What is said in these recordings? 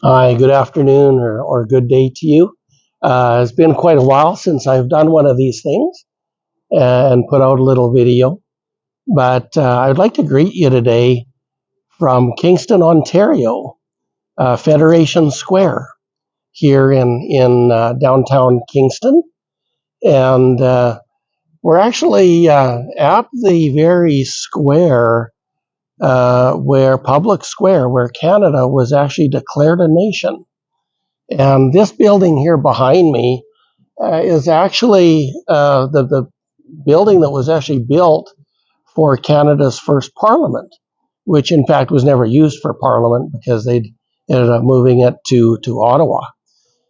Hi, good afternoon or good day to you. It's been quite a while since I've done one of these things and put out a little video, but I'd like to greet you today from Kingston, Ontario, Federation Square here in downtown Kingston. And we're actually at the very square public square, where Canada was actually declared a nation. And this building here behind me is actually the building that was actually built for Canada's first parliament, which in fact was never used for parliament because they ended up moving it to Ottawa.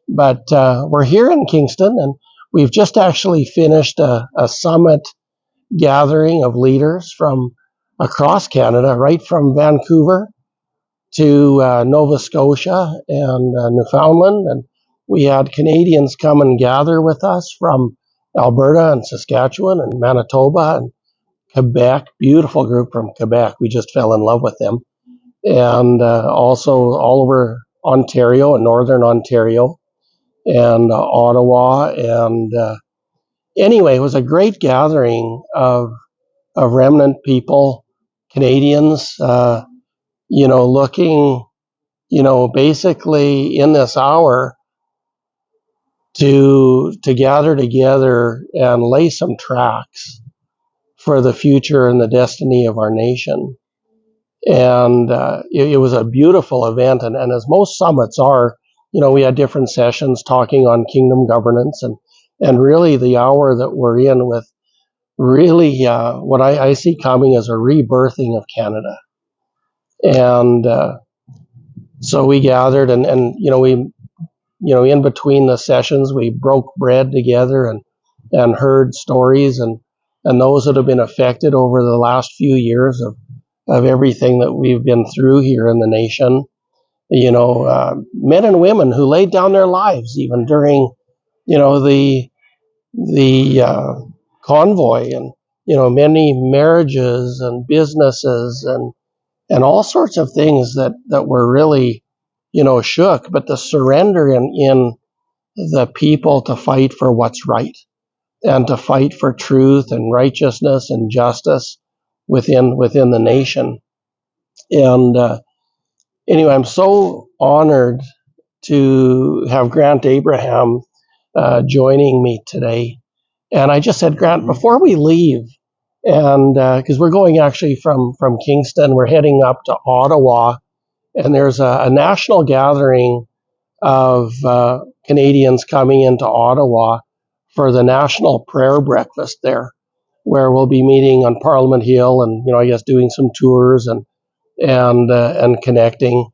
But we're here in Kingston, and we've just actually finished a summit gathering of leaders from across Canada, right from Vancouver to Nova Scotia and Newfoundland. And we had Canadians come and gather with us from Alberta and Saskatchewan and Manitoba and Quebec. Beautiful group from Quebec. We just fell in love with them. And also all over Ontario and Northern Ontario and Ottawa. And anyway, it was a great gathering of remnant people, Canadians, looking, basically in this hour to gather together and lay some tracks for the future and the destiny of our nation. And it was a beautiful event. And as most summits are, we had different sessions talking on kingdom governance and really the hour that we're in with really what I see coming as a rebirthing of Canada. And so we gathered and we in between the sessions, we broke bread together and heard stories and those that have been affected over the last few years of everything that we've been through here in the nation. Men and women who laid down their lives even during, the convoy, and many marriages and businesses and all sorts of things that were really shook, but the surrender in the people to fight for what's right and to fight for truth and righteousness and justice within the nation. And anyway, I'm so honored to have Grant Abraham joining me today. And I just said, Grant, before we leave, and because we're going actually from Kingston, we're heading up to Ottawa, and there's a national gathering of Canadians coming into Ottawa for the National Prayer Breakfast there, where we'll be meeting on Parliament Hill and I guess doing some tours and connecting.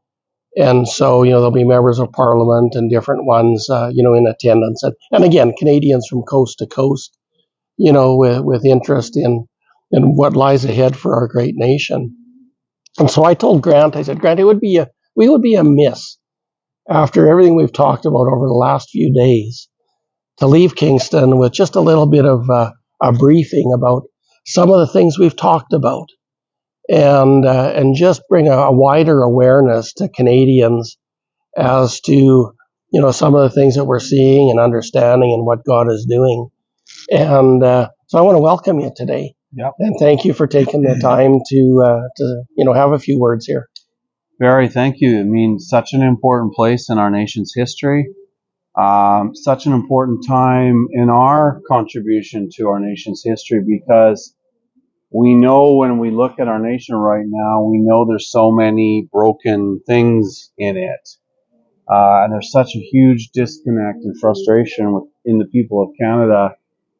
And so there'll be members of Parliament and different ones in attendance, and again Canadians from coast to coast, with interest in what lies ahead for our great nation. And so I told Grant, I said, Grant, we would be amiss after everything we've talked about over the last few days to leave Kingston with just a little bit of a briefing about some of the things we've talked about, and just bring a wider awareness to Canadians as to some of the things that we're seeing and understanding and what God is doing. And so I want to welcome you today. Yep. And thank you for taking the time to have a few words here. Barry, thank you. It means such an important place in our nation's history, such an important time in our contribution to our nation's history, because we know when we look at our nation right now, we know there's so many broken things in it. And there's such a huge disconnect and frustration in the people of Canada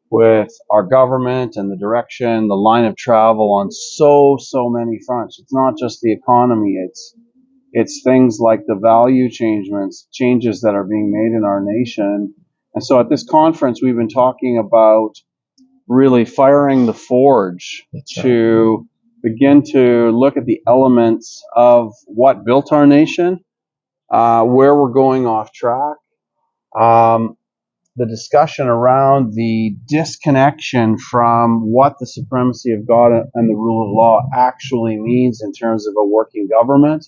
with our government and the direction, the line of travel on so many fronts. It's not just the economy, it's things like the value changes that are being made in our nation. And so at this conference, we've been talking about really firing the forge. That's right. To begin to look at the elements of what built our nation, where we're going off track, the discussion around the disconnection from what the supremacy of God and the rule of law actually means in terms of a working government,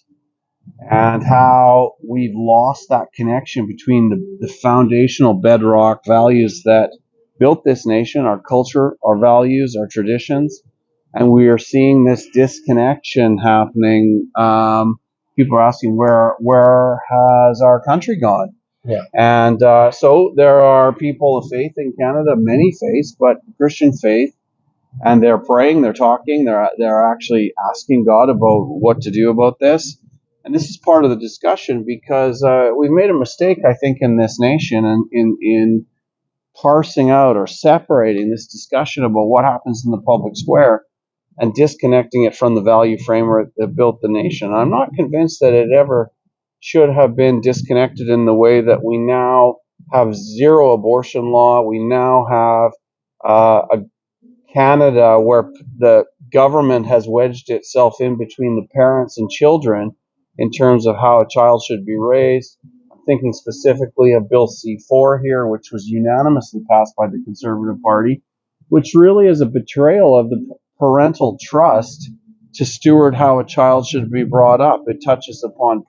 and how we've lost that connection between the foundational bedrock values that built this nation, our culture, our values, our traditions, and we are seeing this disconnection happening. People are asking, where has our country gone? Yeah. And so there are people of faith in Canada, many faiths, but Christian faith, and they're praying, they're talking, they're actually asking God about what to do about this. And this is part of the discussion because we've made a mistake, I think, in this nation, and in parsing out or separating this discussion about what happens in the public square and disconnecting it from the value framework that built the nation. I'm not convinced that it ever should have been disconnected in the way that we now have zero abortion law. We now have a Canada where the government has wedged itself in between the parents and children in terms of how a child should be raised. I'm thinking specifically of Bill C-4 here, which was unanimously passed by the Conservative Party, which really is a betrayal of the parental trust to steward how a child should be brought up. It touches upon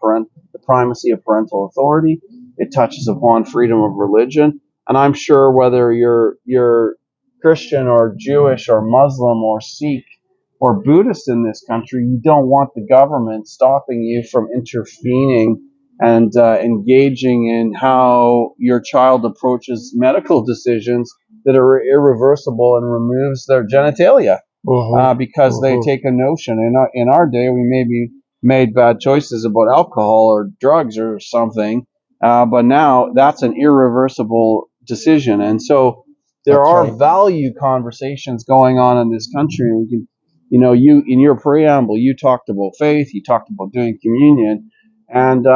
the primacy of parental authority. It touches upon freedom of religion. And I'm sure whether you're Christian or Jewish or Muslim or Sikh or Buddhist in this country, you don't want the government stopping you from intervening and engaging in how your child approaches medical decisions that are irreversible and removes their genitalia because they take a notion. In our day, we maybe made bad choices about alcohol or drugs or something, but now that's an irreversible decision. And so there That's are right. value conversations going on in this country. We can, you in your preamble, you talked about faith, you talked about doing communion, and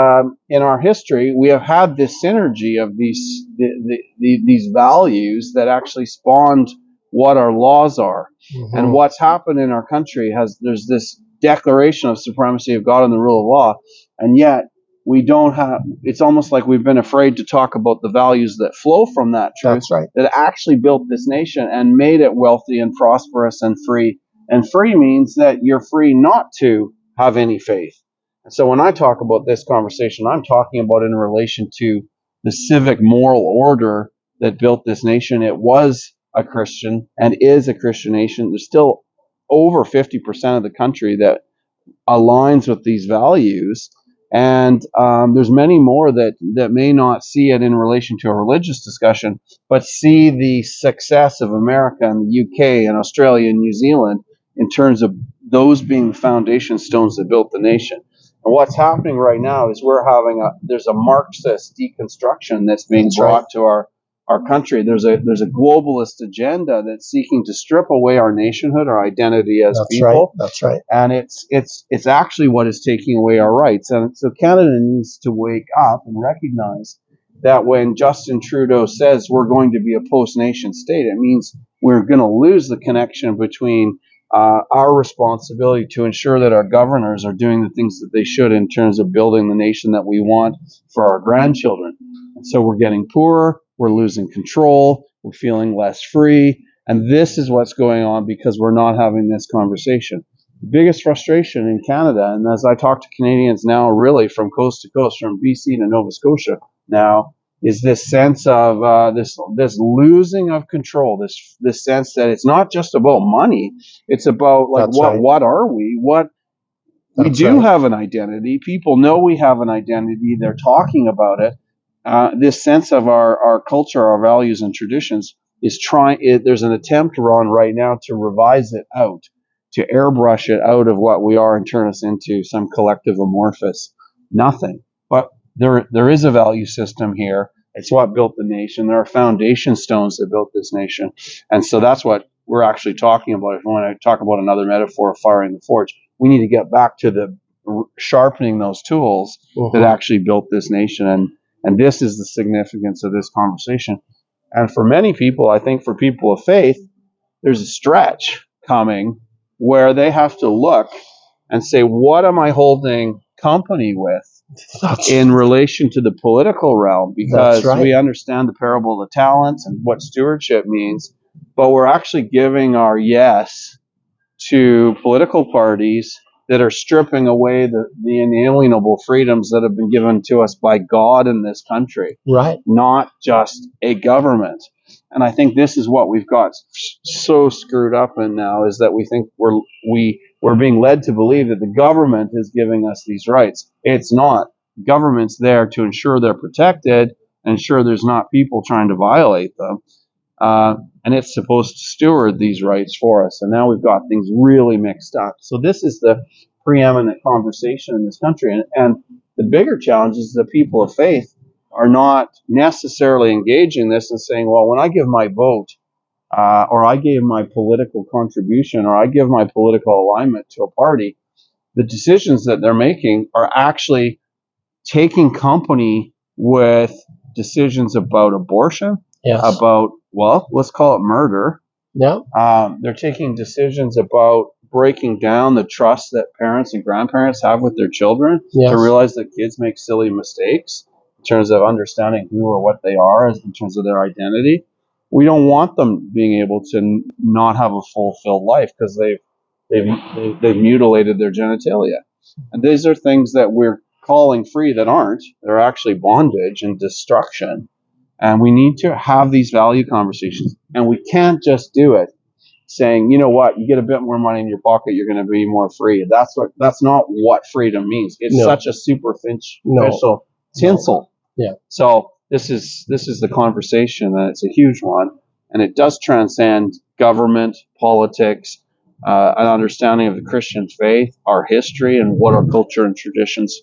in our history, we have had this synergy of these values that actually spawned what our laws are. And what's happened in our country there's this declaration of supremacy of God and the rule of law, and yet we don't have. It's almost like we've been afraid to talk about the values that flow from that truth. That's right. That actually built this nation and made it wealthy and prosperous and free. And free means that you're free not to have any faith. And so when I talk about this conversation, I'm talking about in relation to the civic moral order that built this nation. It was a Christian and is a Christian nation. There's still over 50% of the country that aligns with these values. And there's many more that may not see it in relation to a religious discussion, but see the success of America and the UK and Australia and New Zealand in terms of those being the foundation stones that built the nation. And what's happening right now is there's a Marxist deconstruction that's being brought to our country. There's a globalist agenda that's seeking to strip away our nationhood, our identity as people. That's right. And it's actually what is taking away our rights. And so Canada needs to wake up and recognize that when Justin Trudeau says we're going to be a post-nation state, it means we're going to lose the connection between our responsibility to ensure that our governors are doing the things that they should in terms of building the nation that we want for our grandchildren. And so we're getting poorer, we're losing control, we're feeling less free, and this is what's going on because we're not having this conversation. The biggest frustration in Canada, and as I talk to Canadians now really from coast to coast, from BC to Nova Scotia now, is this sense of this losing of control, this sense that it's not just about money, it's about like what are we? We do have an identity. People know we have an identity. They're talking about it. This sense of our culture, our values and traditions is there's an attempt on right now to revise it out, to airbrush it out of what we are and turn us into some collective amorphous nothing. But there is a value system here. It's what built the nation. There are foundation stones that built this nation. And so that's what we're actually talking about. If we want to talk about another metaphor of firing the forge, we need to get back to the sharpening those tools that actually built this nation. And this is the significance of this conversation. And for many people, I think for people of faith, there's a stretch coming where they have to look and say, what am I holding company with in relation to the political realm? Because we understand the parable of the talents and what stewardship means, but we're actually giving our yes to political parties that are stripping away the inalienable freedoms that have been given to us by God in this country, Right. not just a government. And I think this is what we've got so screwed up in now, is that we think we're being led to believe that the government is giving us these rights. It's not. The government's there to ensure they're protected, ensure there's not people trying to violate them. And it's supposed to steward these rights for us. And now we've got things really mixed up. So this is the preeminent conversation in this country. And the bigger challenge is the people of faith are not necessarily engaging this and saying, well, when I give my vote, or I gave my political contribution, or I give my political alignment to a party, the decisions that they're making are actually taking company with decisions about abortion, Yes. about, well, let's call it murder. Yeah. They're taking decisions about breaking down the trust that parents and grandparents have with their children, Yes. to realize that kids make silly mistakes in terms of understanding who or what they are, in terms of their identity. We don't want them being able to not have a fulfilled life because they've mutilated their genitalia. And these are things that we're calling free that aren't. They're actually bondage and destruction. And we need to have these value conversations. And we can't just do it saying, you know what, you get a bit more money in your pocket, you're going to be more free. That's not what freedom means. It's such a superficial tinsel. Yeah. So this is the conversation, and it's a huge one, and it does transcend government, politics, an understanding of the Christian faith, our history, and what our culture and traditions,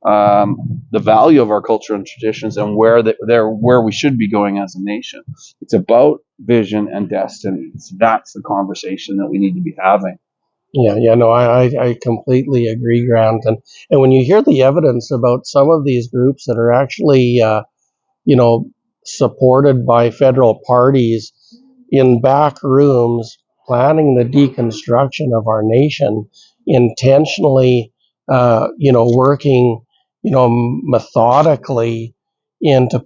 the value of our culture and traditions, and where we should be going as a nation. It's about vision and destiny. That's the conversation that we need to be having. Yeah, no, I completely agree, Grant. And when you hear the evidence about some of these groups that are actually, supported by federal parties in back rooms, planning the deconstruction of our nation, intentionally, working, methodically into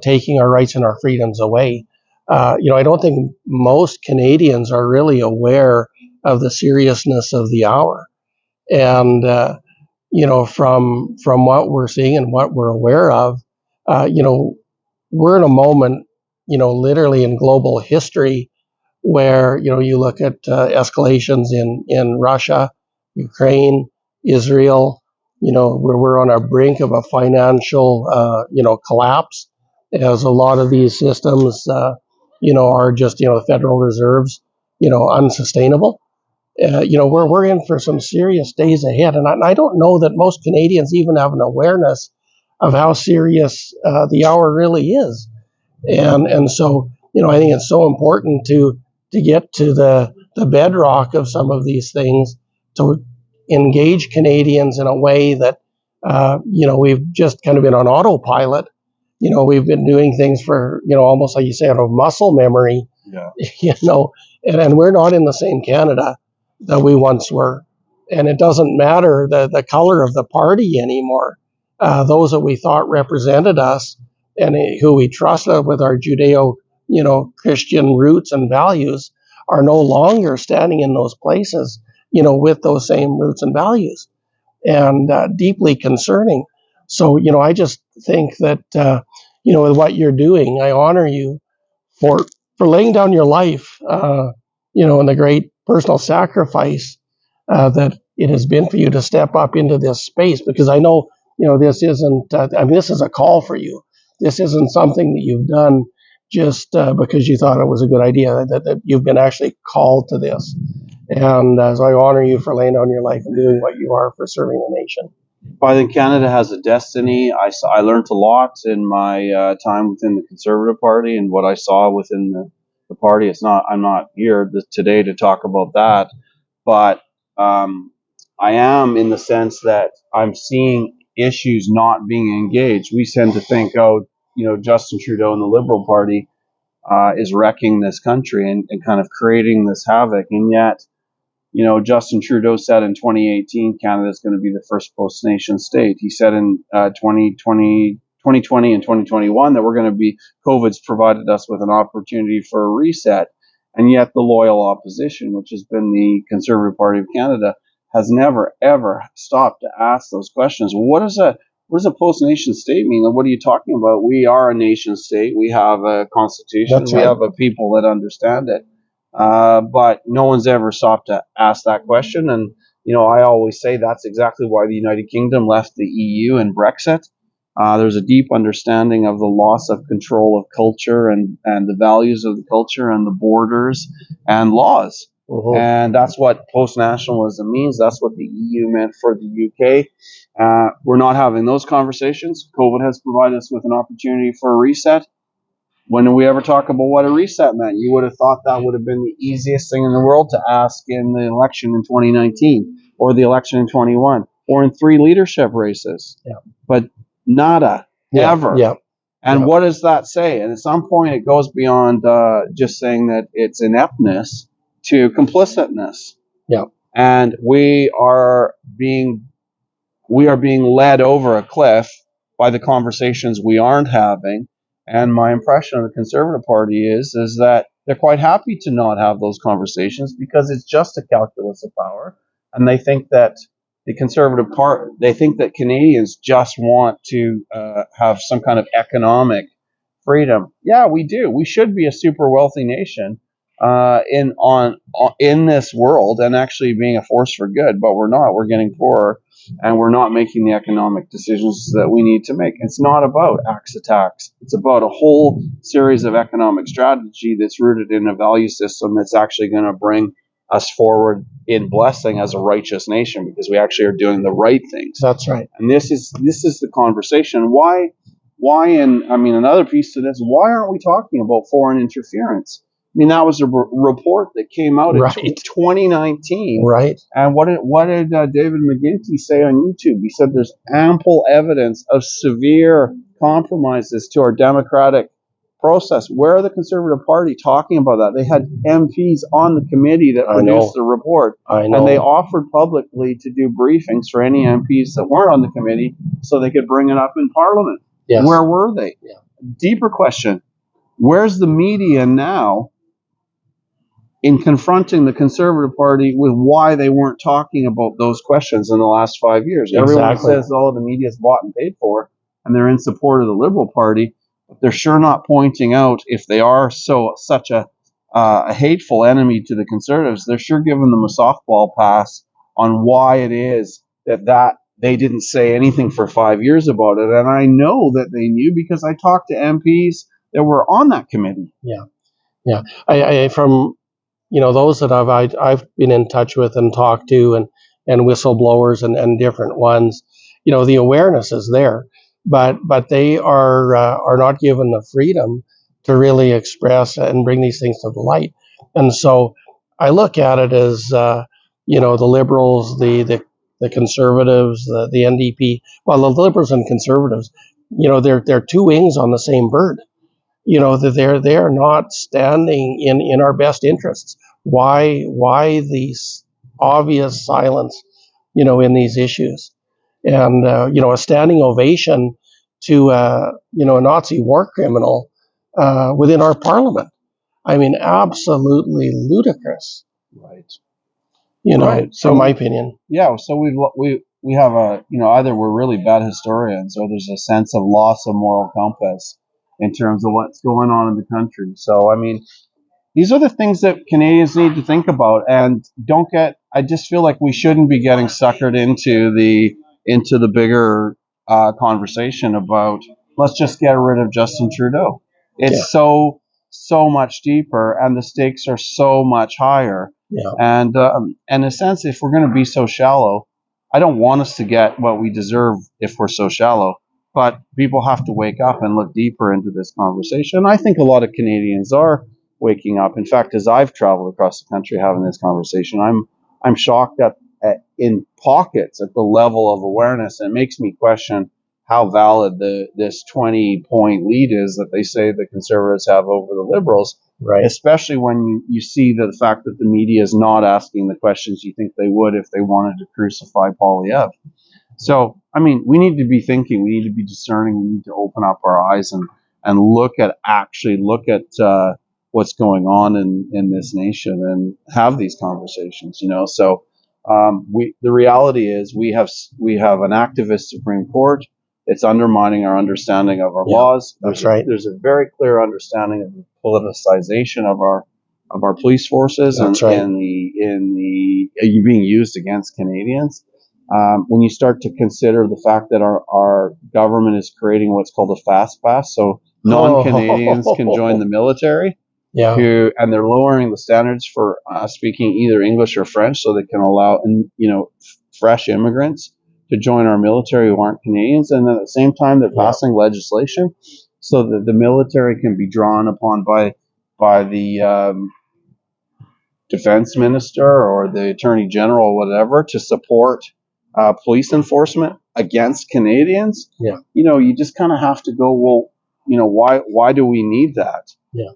taking our rights and our freedoms away. I don't think most Canadians are really aware of the seriousness of the hour. And, from what we're seeing and what we're aware of, we're in a moment, literally in global history where, you look at escalations in Russia, Ukraine, Israel, where we're on our brink of a financial, collapse, as a lot of these systems, are just, the Federal Reserve's, unsustainable. We're in for some serious days ahead. And I don't know that most Canadians even have an awareness of how serious the hour really is. And so, I think it's so important to get to the bedrock of some of these things, to engage Canadians in a way that, we've just kind of been on autopilot. We've been doing things for, almost like you say, out of muscle memory. Yeah. And we're not in the same Canada that we once were. And it doesn't matter the color of the party anymore. Those that we thought represented us and who we trusted with our Judeo, Christian roots and values are no longer standing in those places, with those same roots and values, and deeply concerning. So, I just think that, with what you're doing, I honor you for laying down your life, and the great personal sacrifice that it has been for you to step up into this space, because I know, this isn't, this is a call for you. This isn't something that you've done just because you thought it was a good idea, that you've been actually called to this. And so I honor you for laying down your life and doing what you are for serving the nation. I think Canada has a destiny. I learned a lot in my time within the Conservative Party and what I saw within the party. I'm not here today to talk about that, but I am, in the sense that I'm seeing issues not being engaged. We tend to think, Justin Trudeau and the Liberal Party is wrecking this country and kind of creating this havoc, and yet, Justin Trudeau said in 2018, Canada is going to be the first post-nation state. He said in 2020 and 2021 that COVID's provided us with an opportunity for a reset. And yet the loyal opposition, which has been the Conservative Party of Canada, has never ever stopped to ask those questions. What does a post-nation state mean? Like, what are you talking about? We are a nation state. We have a constitution. That's We right. have a people that understand it. But no one's ever stopped to ask that question. And, I always say that's exactly why the United Kingdom left the EU and Brexit. There's a deep understanding of the loss of control of culture and the values of the culture and the borders and laws. And that's what post-nationalism means. That's what the EU meant for the UK. We're not having those conversations. COVID has provided us with an opportunity for a reset. When did we ever talk about what a reset meant? You would have thought that would have been the easiest thing in the world to ask in the election in 2019 or the election in 21 or in 3 leadership races. Yeah. But nada, ever. Yeah. And what does that say? And at some point it goes beyond just saying that it's ineptness to complicitness. Yeah. And we are being led over a cliff by the conversations we aren't having. And my impression of the Conservative Party is that they're quite happy to not have those conversations because it's just a calculus of power. And they think that they think that Canadians just want to have some kind of economic freedom. Yeah, we do. We should be a super wealthy nation in this world and actually being a force for good, but we're not. We're getting poorer, and we're not making the economic decisions that we need to make. It's not about axe attacks. It's about a whole series of economic strategy that's rooted in a value system that's actually going to bring us forward in blessing as a righteous nation because we actually are doing the right things. That's right. And this is the conversation. Why? Another piece to this, why aren't we talking about foreign interference? I mean, that was a report that came out in 2019. Right. And what did David McGuinty say on YouTube? He said there's ample evidence of severe compromises to our democratic process. Where are the Conservative Party talking about that? They had MPs on the committee that produced the report. And they offered publicly to do briefings for any MPs that weren't on the committee so they could bring it up in Parliament. Yes. Where were they? Yeah. Deeper question. Where's the media now in confronting the Conservative Party with why they weren't talking about those questions in the last 5 years? Exactly. Everyone says, the media's bought and paid for, and they're in support of the Liberal Party, but they're sure not pointing out, if they are such a hateful enemy to the Conservatives, they're sure giving them a softball pass on why it is that they didn't say anything for 5 years about it. And I know that they knew because I talked to MPs that were on that committee. Yeah. Yeah. I from those that I've been in touch with and talked to and whistleblowers and different ones, the awareness is there, but they are not given the freedom to really express and bring these things to the light. And so I look at it as the Liberals, the Conservatives, the NDP. Well, the Liberals and Conservatives, they're two wings on the same bird. That they are not standing in our best interests. Why the obvious silence, in these issues, and a standing ovation to a Nazi war criminal within our parliament. I mean, absolutely ludicrous. Right. Right. So, in my opinion. Yeah. So we have either we're really bad historians or there's a sense of loss of moral compass in terms of what's going on in the country. So, these are the things that Canadians need to think about and I just feel like we shouldn't be getting suckered into the bigger conversation about let's just get rid of Justin Trudeau. It's so much deeper and the stakes are so much higher. Yeah. And in a sense, if we're going to be so shallow, I don't want us to get what we deserve if we're so shallow. But people have to wake up and look deeper into this conversation. I think a lot of Canadians are waking up. In fact, as I've traveled across the country having this conversation, I'm shocked at in pockets at the level of awareness. And it makes me question how valid this 20-point lead is that they say the Conservatives have over the Liberals. Right. Especially when you see the fact that the media is not asking the questions you think they would if they wanted to crucify Poilievre. So, we need to be thinking, we need to be discerning, we need to open up our eyes and look at what's going on in this nation and have these conversations, So The reality is we have an activist Supreme Court. It's undermining our understanding of our laws. That's right. There's a very clear understanding of the politicization of our police forces That's and right. in the being used against Canadians. When you start to consider the fact that our government is creating what's called a fast pass, so non-Canadians can join the military. Yeah. And they're lowering the standards for speaking either English or French, so they can allow fresh immigrants to join our military who aren't Canadians. And at the same time, they're passing legislation so that the military can be drawn upon by the defense minister or the attorney general or whatever to support police enforcement against Canadians. Yeah. You just kind of have to go, well, why do we need that? Yeah.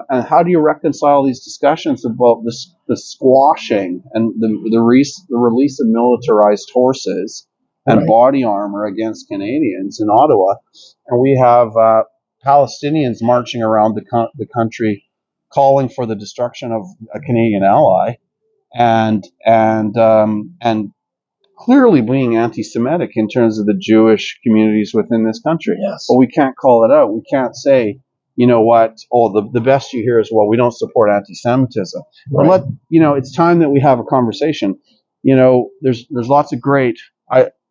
And how do you reconcile these discussions about the squashing and the release of militarized horses and body armor against Canadians in Ottawa, and we have Palestinians marching around the country calling for the destruction of a Canadian ally, and clearly being anti-Semitic in terms of the Jewish communities within this country. Yes. But we can't call it out. We can't say, you know what? Oh, the best you hear is, well, we don't support anti-Semitism. Right. But it's time that we have a conversation. There's lots of great.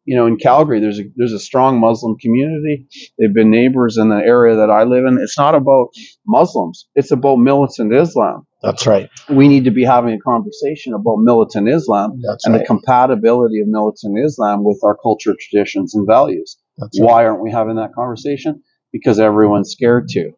In Calgary, there's a strong Muslim community. They've been neighbors in the area that I live in. It's not about Muslims. It's about militant Islam. That's right. We need to be having a conversation about militant Islam the compatibility of militant Islam with our culture, traditions, and values. Why aren't we having that conversation? Because everyone's scared to.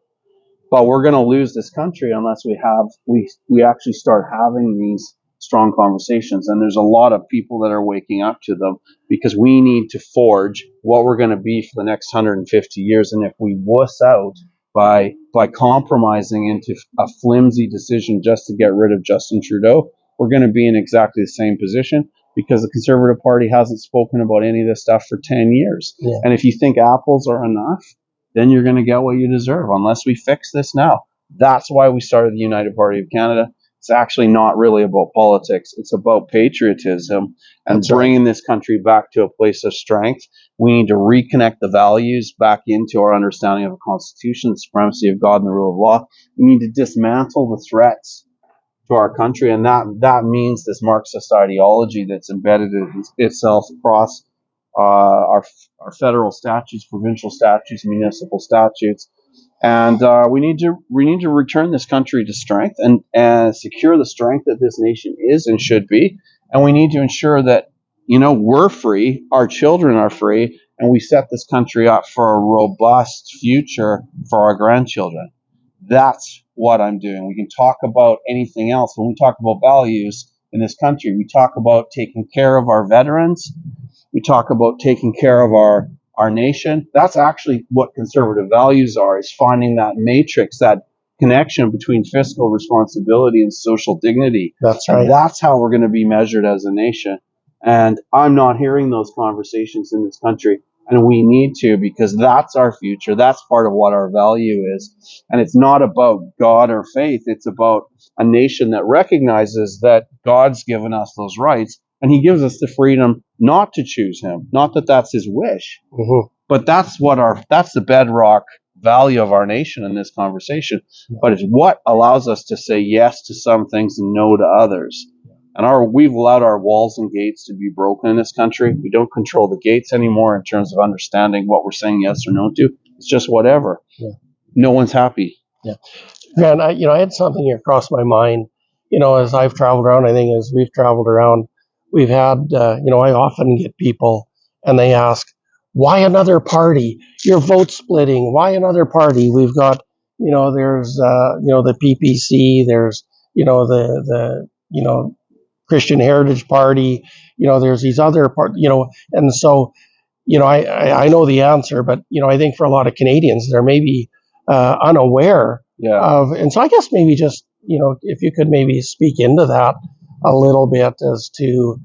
But we're going to lose this country unless we actually start having these strong conversations. And there's a lot of people that are waking up to them, because we need to forge what we're going to be for the next 150 years. And if we wuss out by compromising into a flimsy decision just to get rid of Justin Trudeau, we're going to be in exactly the same position, because the Conservative Party hasn't spoken about any of this stuff for 10 years. Yeah. And if you think apples are enough, then you're going to get what you deserve unless we fix this now. That's why we started the United Party of Canada. It's actually not really about politics. It's about patriotism and bringing this country back to a place of strength. We need to reconnect the values back into our understanding of the Constitution, the supremacy of God, and the rule of law. We need to dismantle the threats to our country, and that means this Marxist ideology that's embedded itself across our federal statutes, provincial statutes, municipal statutes. And we need to return this country to strength and secure the strength that this nation is and should be. And we need to ensure that we're free, our children are free, and we set this country up for a robust future for our grandchildren. That's what I'm doing. We can talk about anything else. When we talk about values in this country, we talk about taking care of our veterans. We talk about taking care of our nation. That's actually what conservative values are, is finding that matrix, that connection between fiscal responsibility and social dignity. That's right. And that's how we're going to be measured as a nation. And I'm not hearing those conversations in this country. And we need to, because that's our future. That's part of what our value is. And it's not about God or faith. It's about a nation that recognizes that God's given us those rights, and he gives us the freedom not to choose him. Not that that's his wish, but that's the bedrock value of our nation in this conversation. But it's what allows us to say yes to some things and no to others. And we've allowed our walls and gates to be broken in this country. We don't control the gates anymore in terms of understanding what we're saying yes or no to. It's just whatever. Yeah. No one's happy. Yeah. And I had something here cross my mind, as I've traveled around. I think as we've traveled around, we've had, I often get people and they ask, why another party? You're vote splitting. Why another party? We've got, there's, the PPC, there's, the Christian Heritage Party, there's these other parts, and so, I know the answer, but, I think for a lot of Canadians, they're maybe unaware of, and so I guess maybe just, if you could maybe speak into that a little bit as to,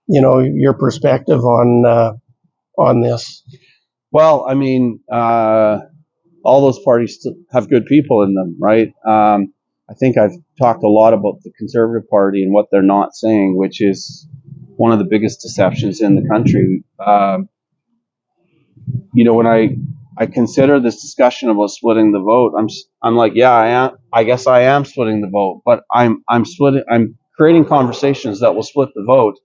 your perspective on this. Well, I mean, all those parties have good people in them, right? I think I've talked a lot about the Conservative Party and what they're not saying, which is one of the biggest deceptions in the country. When I consider this discussion about splitting the vote, I'm like, yeah, I am. I guess I am splitting the vote, but I'm creating conversations that will split the vote,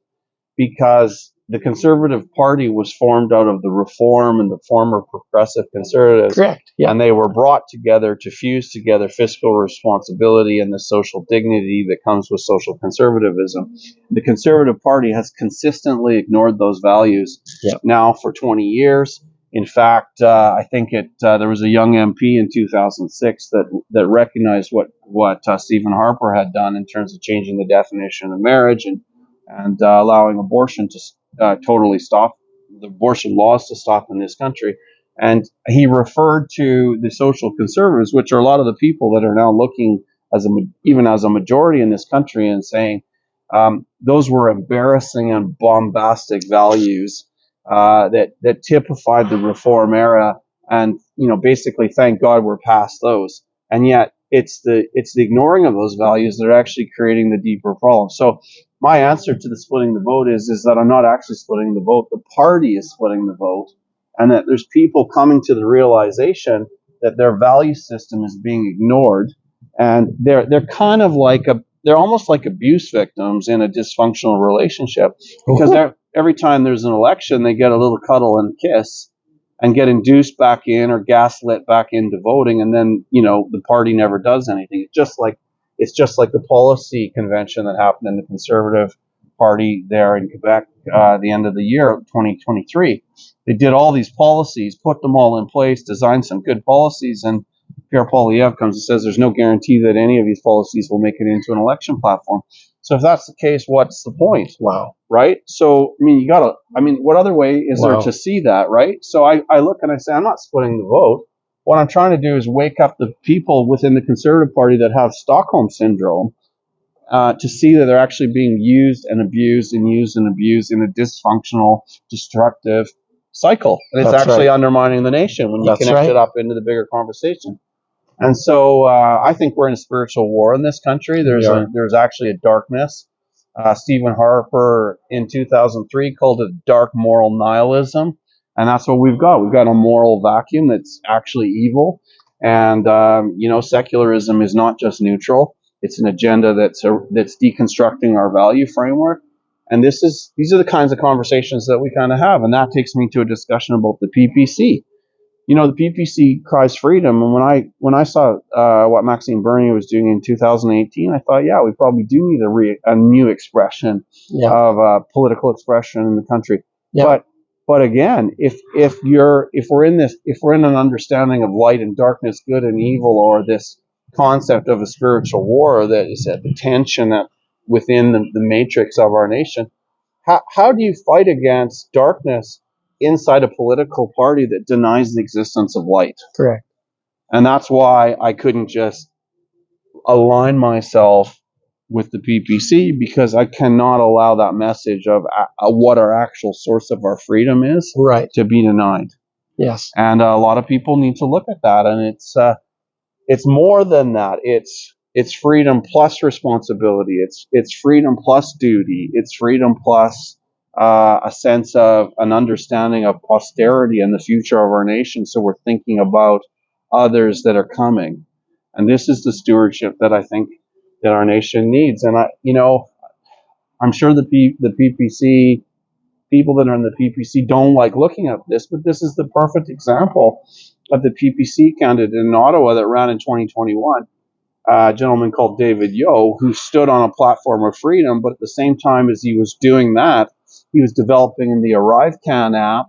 because the Conservative Party was formed out of the Reform and the former Progressive Conservatives. Correct. Yeah. And they were brought together to fuse together fiscal responsibility and the social dignity that comes with social conservatism. The Conservative Party has consistently ignored those values now for 20 years. In fact, I think there was a young MP in 2006 that recognized what Stephen Harper had done in terms of changing the definition of marriage and allowing abortion to totally stop, the abortion laws to stop in this country. And he referred to the social conservatives, which are a lot of the people that are now looking even as a majority in this country, and saying those were embarrassing and bombastic values that typified the Reform era. And basically, thank God we're past those. And yet, it's the ignoring of those values that are actually creating the deeper problem. So my answer to the splitting the vote is that I'm not actually splitting the vote. The party is splitting the vote, and that there's people coming to the realization that their value system is being ignored, and they're kind of like they're almost like abuse victims in a dysfunctional relationship, because every time there's an election, they get a little cuddle and kiss and get induced back in or gaslit back into voting, and then the party never does anything. It's just like the policy convention that happened in the Conservative Party there in Quebec the end of the year 2023. They did all these policies, put them all in place, designed some good policies, and Pierre Poilievre comes and says there's no guarantee that any of these policies will make it into an election platform. So if that's the case, what's the point? Wow. Right? So, what other way is there to see that, right? So I look and I say, I'm not splitting the vote. What I'm trying to do is wake up the people within the Conservative Party that have Stockholm Syndrome to see that they're actually being used and abused and used and abused in a dysfunctional, destructive cycle. And it's actually undermining the nation when you connect it up into the bigger conversation. And so I think we're in a spiritual war in this country. There's actually a darkness. Stephen Harper in 2003 called it dark moral nihilism. And that's what we've got. We've got a moral vacuum that's actually evil. And, secularism is not just neutral. It's an agenda that's deconstructing our value framework. And these are the kinds of conversations that we kind of have. And that takes me to a discussion about the PPC. The PPC cries freedom, and when I saw what Maxime Bernier was doing in 2018, I thought, yeah, we probably do need a new expression of political expression in the country. Yeah. But again, if we're in an understanding of light and darkness, good and evil, or this concept of a spiritual war that is at the tension within the matrix of our nation, how do you fight against darkness inside a political party that denies the existence of light? Correct. And that's why I couldn't just align myself with the PPC, because I cannot allow that message of what our actual source of our freedom is to be denied. Yes. And a lot of people need to look at that, and it's more than that. It's freedom plus responsibility. It's freedom plus duty. It's freedom plus a sense of an understanding of posterity and the future of our nation. So we're thinking about others that are coming. And this is the stewardship that I think that our nation needs. And I'm sure the PPC, people that are in the PPC don't like looking at this, but this is the perfect example of the PPC candidate in Ottawa that ran in 2021. A gentleman called David Yeo, who stood on a platform of freedom, but at the same time as he was doing that, he was developing the ArriveCan app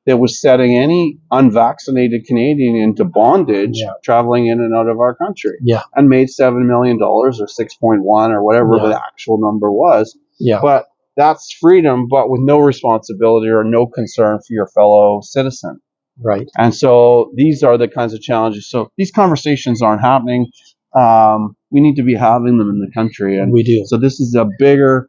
that was setting any unvaccinated Canadian into bondage traveling in and out of our country. Yeah. And made $7 million or 6.1 or whatever the actual number was. Yeah. But that's freedom, but with no responsibility or no concern for your fellow citizen. Right. And so these are the kinds of challenges. So these conversations aren't happening. We need to be having them in the country. And we do. So this is a bigger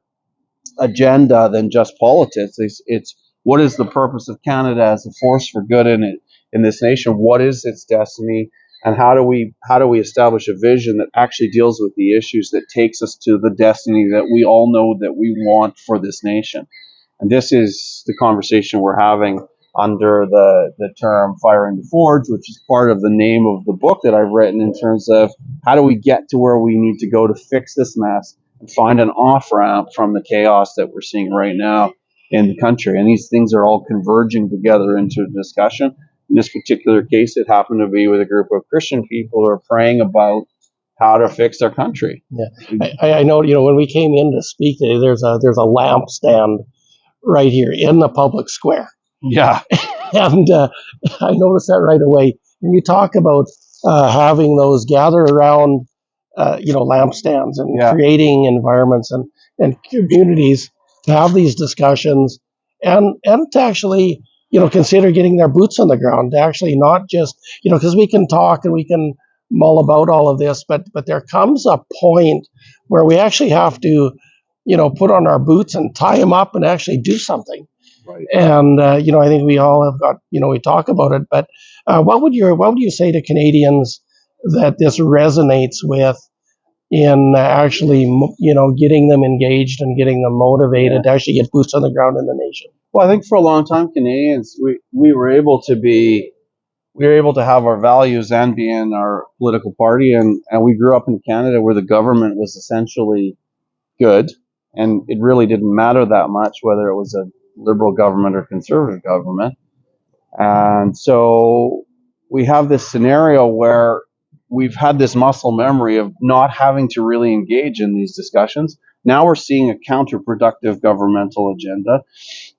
agenda than just politics. It's what is the purpose of Canada as a force for good in this nation? What is its destiny? And how do we establish a vision that actually deals with the issues that takes us to the destiny that we all know that we want for this nation? And this is the conversation we're having under the term Firing the Forge, which is part of the name of the book that I've written, in terms of how do we get to where we need to go to fix this mess and find an off-ramp from the chaos that we're seeing right now in the country. And these things are all converging together into a discussion. In this particular case, it happened to be with a group of Christian people who are praying about how to fix their country. Yeah, I know. When we came in to speak today, there's a lamp stand right here in the public square. Yeah. And I noticed that right away. And you talk about having those gather around, lampstands and creating environments and communities to have these discussions and to actually, consider getting their boots on the ground, to actually not just, because we can talk and we can mull about all of this, but there comes a point where we actually have to, put on our boots and tie them up and actually do something. Right. And I think we all have got, we talk about it, but what would you say to Canadians that this resonates with in actually, getting them engaged and getting them motivated to actually get boots on the ground in the nation? Well, I think for a long time, Canadians, we were able to have our values and be in our political party, and we grew up in Canada where the government was essentially good, and it really didn't matter that much whether it was a liberal government or conservative government. And so we have this scenario where we've had this muscle memory of not having to really engage in these discussions. Now we're seeing a counterproductive governmental agenda.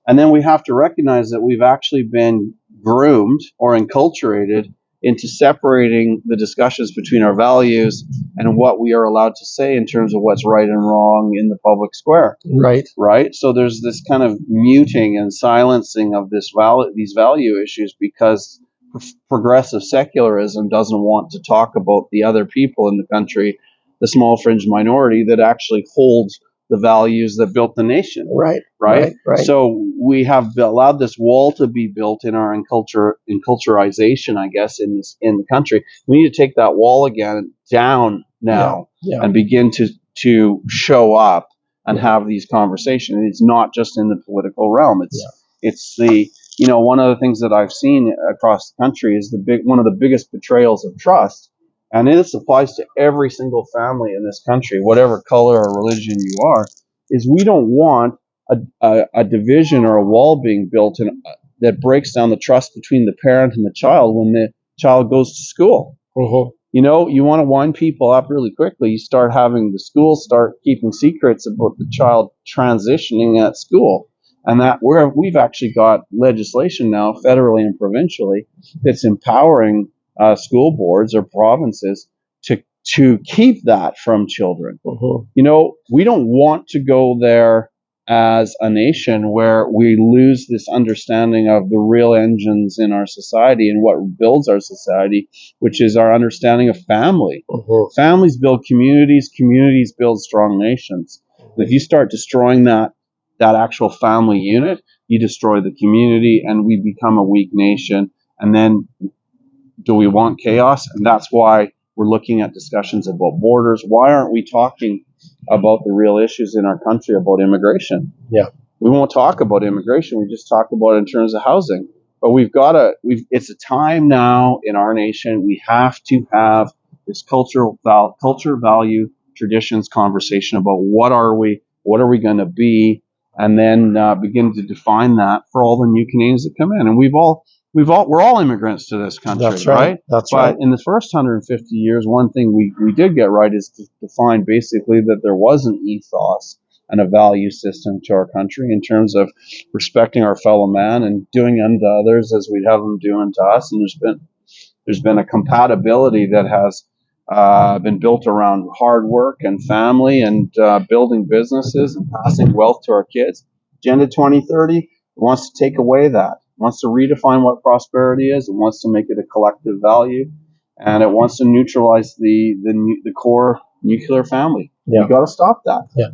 And then we have to recognize that we've actually been groomed or enculturated into separating the discussions between our values and what we are allowed to say in terms of what's right and wrong in the public square. Right. So there's this kind of muting and silencing of these value issues because progressive secularism doesn't want to talk about the other people in the country, the small fringe minority that actually holds the values that built the nation. Right. So we have allowed this wall to be built in our enculturization, I guess, in the country. We need to take that wall again down now and begin to show up and have these conversations. It's not just in the political realm. It's the one of the things that I've seen across the country is one of the biggest betrayals of trust. And this applies to every single family in this country, whatever color or religion you are, is we don't want a division or a wall being built that breaks down the trust between the parent and the child when the child goes to school. Uh-huh. You want to wind people up really quickly. You start having the schools start keeping secrets about the child transitioning at school. And that we've actually got legislation now, federally and provincially, that's empowering school boards or provinces to keep that from children. Uh-huh. We don't want to go there as a nation where we lose this understanding of the real engines in our society and what builds our society, which is our understanding of family. Uh-huh. Families build communities, communities build strong nations. And if you start destroying that actual family unit, you destroy the community and we become a weak nation. And then do we want chaos? And that's why we're looking at discussions about borders. Why aren't we talking about the real issues in our country about immigration? Yeah. We won't talk about immigration. We just talk about it in terms of housing. But it's a time now in our nation. We have to have this culture, value, traditions conversation about what are we going to be, and then begin to define that for all the new Canadians that come in. And we're all immigrants to this country. That's right. That's right. But in the first 150 years, one thing we did get right is to define basically that there was an ethos and a value system to our country in terms of respecting our fellow man and doing unto others as we'd have them do unto us. And there's been a compatibility that has been built around hard work and family and building businesses and passing wealth to our kids. Agenda 2030 wants to take away that. It wants to redefine what prosperity is. It wants to make it a collective value, and it wants to neutralize the core nuclear family. Yeah. We got to stop that. Yeah.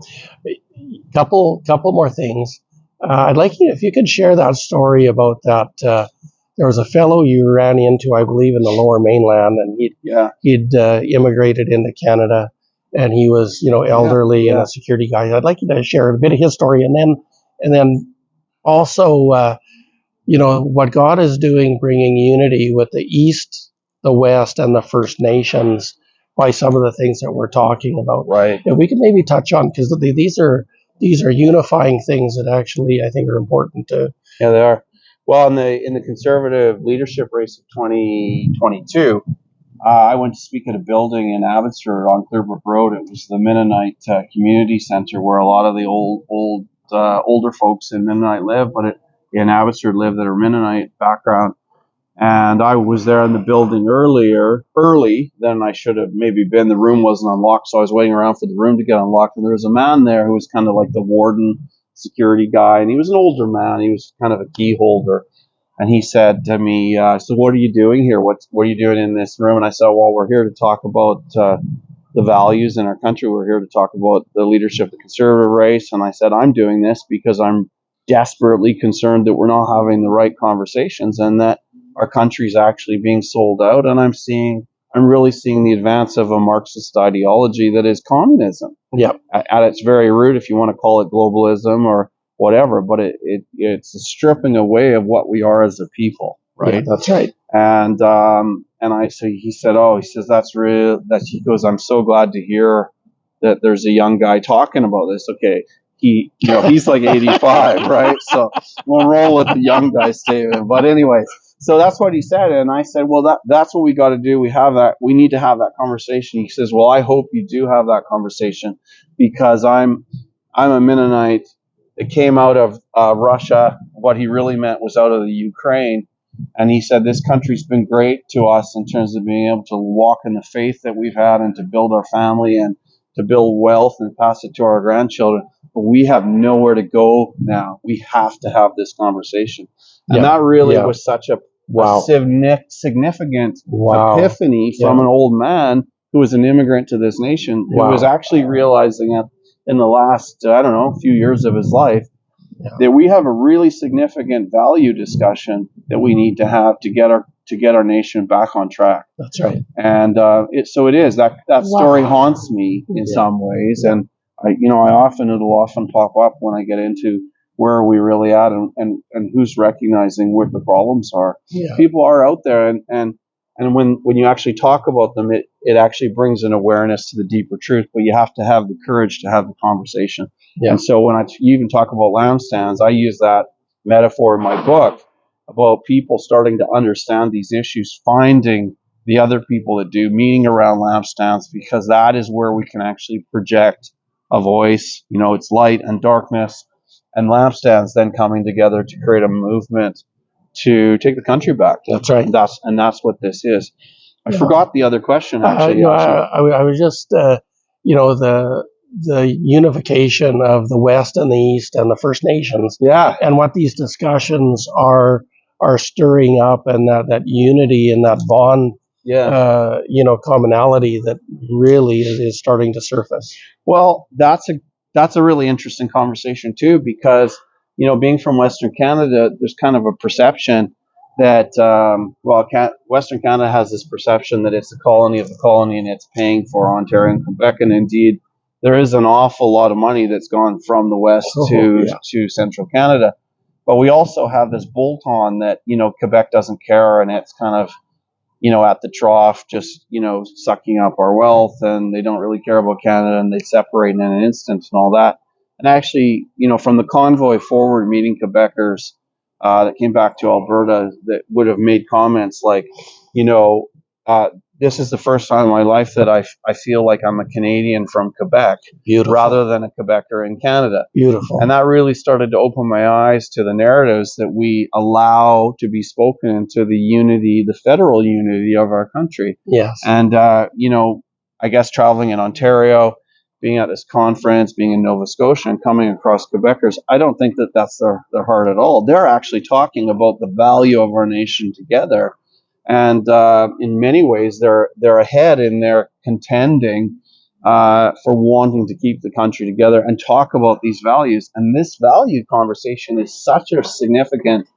Couple more things. I'd like you if you could share that story about that there was a fellow you ran into, I believe, in the Lower Mainland, and he'd immigrated into Canada, and he was, elderly and a security guy. I'd like you to share a bit of his story, and then also, what God is doing, bringing unity with the East, the West, and the First Nations by some of the things that we're talking about. Right. And we can maybe touch on, because these are unifying things that actually I think are important to. Yeah, they are. Well, in the Conservative leadership race of 2022, I went to speak at a building in Abbotsford on Clearbrook Road. It was the Mennonite Community Center, where a lot of the older folks in Mennonite live, but in Abbotsford live that are Mennonite background. And I was there in the building early than I should have maybe been. The room wasn't unlocked, so I was waiting around for the room to get unlocked. And there was a man there who was kind of like the warden, security guy, and he was an older man. He was kind of a key holder. And he said to me, "So what are you doing here? What are you doing in this room?" And I said, "Well, we're here to talk about the values in our country. We're here to talk about the leadership of the Conservative race." And I said, "I'm doing this because I'm desperately concerned that we're not having the right conversations and that our country's actually being sold out. And I'm really seeing the advance of a Marxist ideology that is communism. Yep. At its very root, if you want to call it globalism or whatever, but it's a stripping away of what we are as a people, right?" Yeah, that's right. And he says that's real. He goes, "I'm so glad to hear that there's a young guy talking about this." Okay, he's like 85, right? So we'll roll with the young guy statement. But anyways, so that's what he said, and I said, "Well, that's what we got to do. We need to have that conversation." He says, "Well, I hope you do have that conversation because I'm a Mennonite. It came out of Russia. What he really meant was out of the Ukraine." And he said, "This country's been great to us in terms of being able to walk in the faith that we've had and to build our family and to build wealth and pass it to our grandchildren. But we have nowhere to go now. We have to have this conversation." And that really was such a significant epiphany from an old man who was an immigrant to this nation, who was actually realizing in the last, few years of his life, that we have a really significant value discussion that we need to have to get our nation back on track. That's right. And so it is that story haunts me in some ways, and it'll often pop up when I get into where are we really at and who's recognizing what the problems are. Yeah. People are out there, and when you actually talk about them, it actually brings an awareness to the deeper truth, but you have to have the courage to have the conversation. Yeah. And so when you even talk about lampstands, I use that metaphor in my book about people starting to understand these issues, finding the other people that do, meeting around lampstands, because that is where we can actually project a voice. It's light and darkness, and lampstands then coming together to create a movement to take the country back. That's right. And that's what this is. I forgot the other question, actually. I was just, the unification of the West and the East and the First Nations. Yeah. And what these discussions are stirring up, and that unity and that bond, commonality that really is starting to surface. Well, that's a really interesting conversation too, because being from Western Canada, there's kind of a perception that Western Canada has this perception that it's a colony of the colony and it's paying for Ontario and Quebec, and indeed there is an awful lot of money that's gone from the West to Central Canada. But we also have this bolt-on that Quebec doesn't care, and it's kind of at the trough, just, sucking up our wealth, and they don't really care about Canada, and they separate in an instant and all that. And actually, from the convoy forward meeting Quebecers that came back to Alberta that would have made comments like, this is the first time in my life that I feel like I'm a Canadian from Quebec rather than a Quebecer in Canada. Beautiful. And that really started to open my eyes to the narratives that we allow to be spoken into the unity, the federal unity of our country. Yes. And, I guess traveling in Ontario, being at this conference, being in Nova Scotia and coming across Quebecers, I don't think that that's their heart at all. They're actually talking about the value of our nation together. And in many ways, they're ahead in their contending for wanting to keep the country together and talk about these values. And this value conversation is such a significant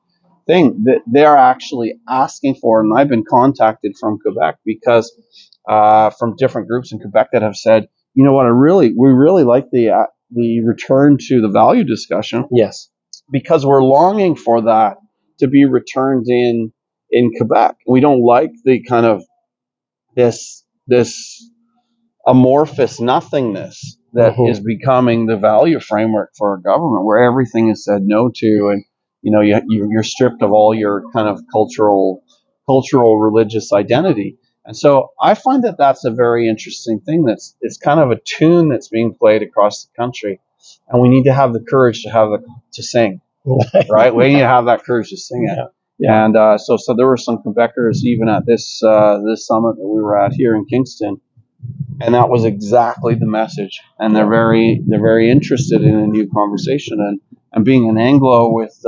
thing that they're actually asking for. And I've been contacted from Quebec because from different groups in Quebec that have said, you know what, we really like the return to the value discussion. Yes. Because we're longing for that to be returned in Quebec. We don't like the kind of this amorphous nothingness that is becoming the value framework for our government, where everything is said no to, and you're stripped of all your kind of cultural religious identity. And so I find that that's a very interesting thing. It's kind of a tune that's being played across the country, and we need to have the courage to sing. Right, we need to have that courage to sing it. Yeah. And so there were some Quebecers even at this summit that we were at here in Kingston, and that was exactly the message. And they're very interested in a new conversation. And being an Anglo with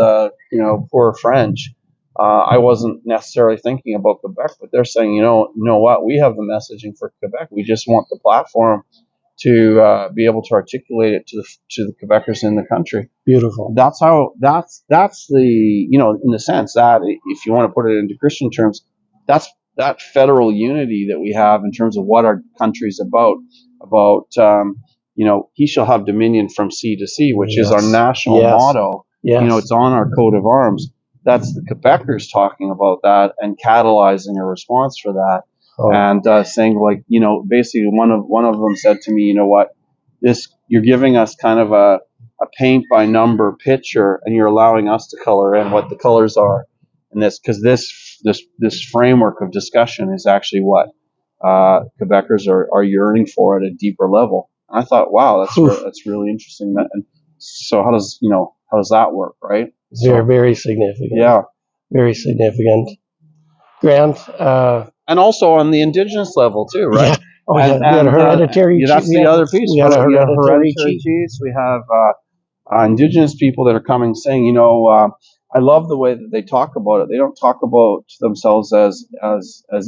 poor French, I wasn't necessarily thinking about Quebec, but they're saying, you know what, we have the messaging for Quebec. We just want the platform to be able to articulate it to the Quebecers in the country. Beautiful. That's the, in the sense that, if you want to put it into Christian terms, that's that federal unity that we have in terms of what our country is about, he shall have dominion from sea to sea, which is our national motto. Yes. It's on our coat of arms. That's the Quebecers talking about that and catalyzing a response for that. Oh. And saying, basically one of them said to me, you know what, you're giving us kind of a paint by number picture, and you're allowing us to color in what the colors are. And because this framework of discussion is actually what Quebecers are yearning for at a deeper level. And I thought, wow, that's really interesting. And so how does that work, right? Very, very significant. Yeah, very significant. Grant, and also on the Indigenous level too, right? Yeah. Oh, we had a hereditary chief. That's the other piece. We had a hereditary chiefs. We have Indigenous people that are coming saying, I love the way that they talk about it. They don't talk about themselves as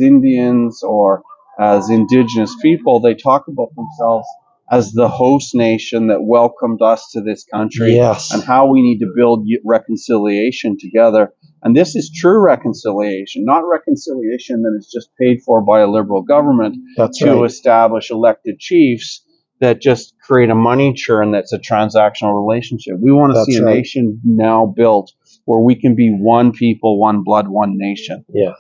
Indians or as Indigenous people. They talk about themselves as the host nation that welcomed us to this country, and how we need to build reconciliation together. And this is true reconciliation, not reconciliation that is just paid for by a liberal government to establish elected chiefs that just create a money churn that's a transactional relationship. We want to see a nation now built where we can be one people, one blood, one nation. Yes.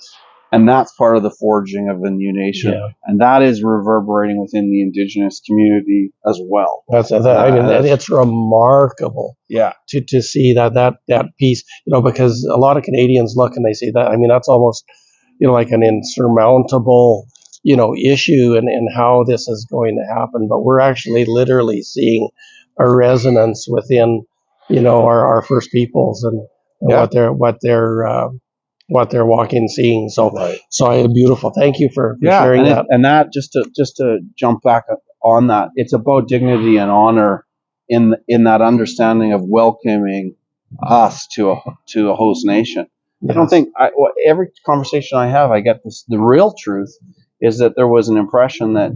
And that's part of the forging of a new nation. Yeah. And that is reverberating within the Indigenous community as well. It's remarkable. Yeah. To see that piece, because a lot of Canadians look and they see that. That's almost, like an insurmountable, issue and how this is going to happen. But we're actually literally seeing a resonance within, our First Peoples and what they're walking and seeing. So beautiful. Thank you for sharing that. And that just to jump back on that, it's about dignity and honor in that understanding of welcoming us to a host nation. Yes. I don't think every conversation I have, I get this. The real truth is that there was an impression that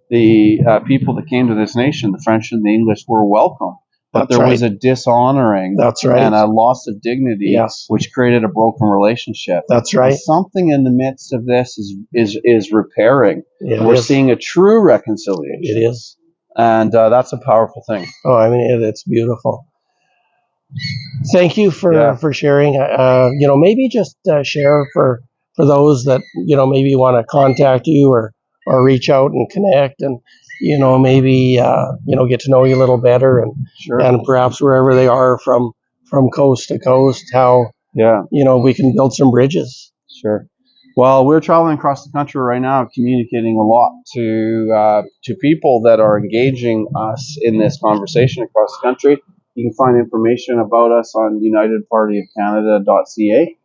the people that came to this nation, the French and the English, were welcome. But there was a dishonoring and a loss of dignity, which created a broken relationship. That's right. And something in the midst of this is repairing. We're seeing a true reconciliation. It is. And that's a powerful thing. Oh, it's beautiful. Thank you for sharing. Maybe just share for those that, maybe want to contact you or reach out and connect and, maybe, get to know you a little better and perhaps wherever they are from coast to coast, how, we can build some bridges. Sure. Well, we're traveling across the country right now, communicating a lot to people that are engaging us in this conversation across the country. You can find information about us on unitedpartyofcanada.ca.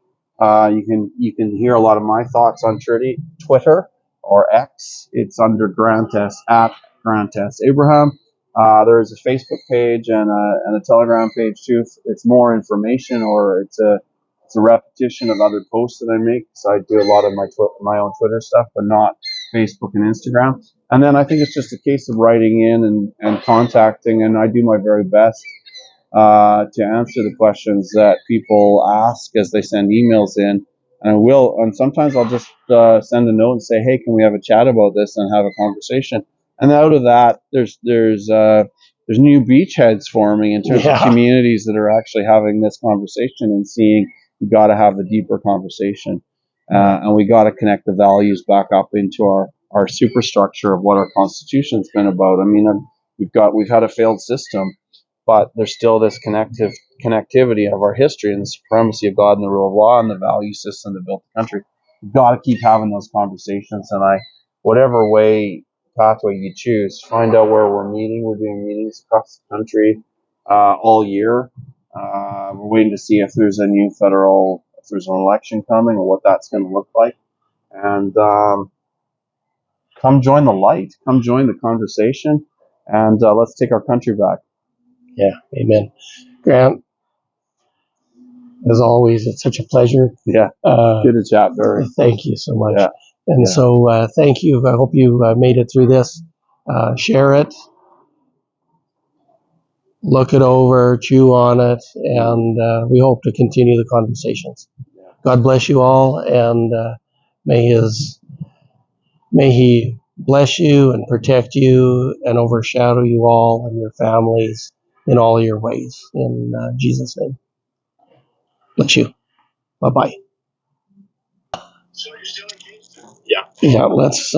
You can hear a lot of my thoughts on Twitter or X. It's under at Grant S. Abraham. There's a Facebook page and a Telegram page too. It's more information, or it's a repetition of other posts that I make. So I do a lot of my own Twitter stuff, but not Facebook and Instagram. And then I think it's just a case of writing in and contacting, and I do my very best to answer the questions that people ask as they send emails in. And sometimes I'll just send a note and say, hey, can we have a chat about this and have a conversation? And out of that, there's new beachheads forming in terms of communities that are actually having this conversation and seeing we got to have a deeper conversation, and we got to connect the values back up into our superstructure of what our Constitution's been about. I mean, we've had a failed system, but there's still this connectivity of our history and the supremacy of God and the rule of law and the value system that built the country. We've got to keep having those conversations, and whatever pathway you choose, find out where we're meeting. We're doing meetings across the country all year. We're waiting to see if there's an election coming or what that's going to look like. And come join the light. Come join the conversation, and let's take our country back. Yeah, amen. Grant, as always, it's such a pleasure. Yeah, good to chat, Barry. Thank you so much. Yeah. And so thank you. I hope you made it through this. Share it, look it over, chew on it, and we hope to continue the conversations. God bless you all, and may He bless you and protect you and overshadow you all and your families in all your ways. In Jesus' name. Bless you. Bye-bye. So you're still in Kingston? Yeah. Yeah, let's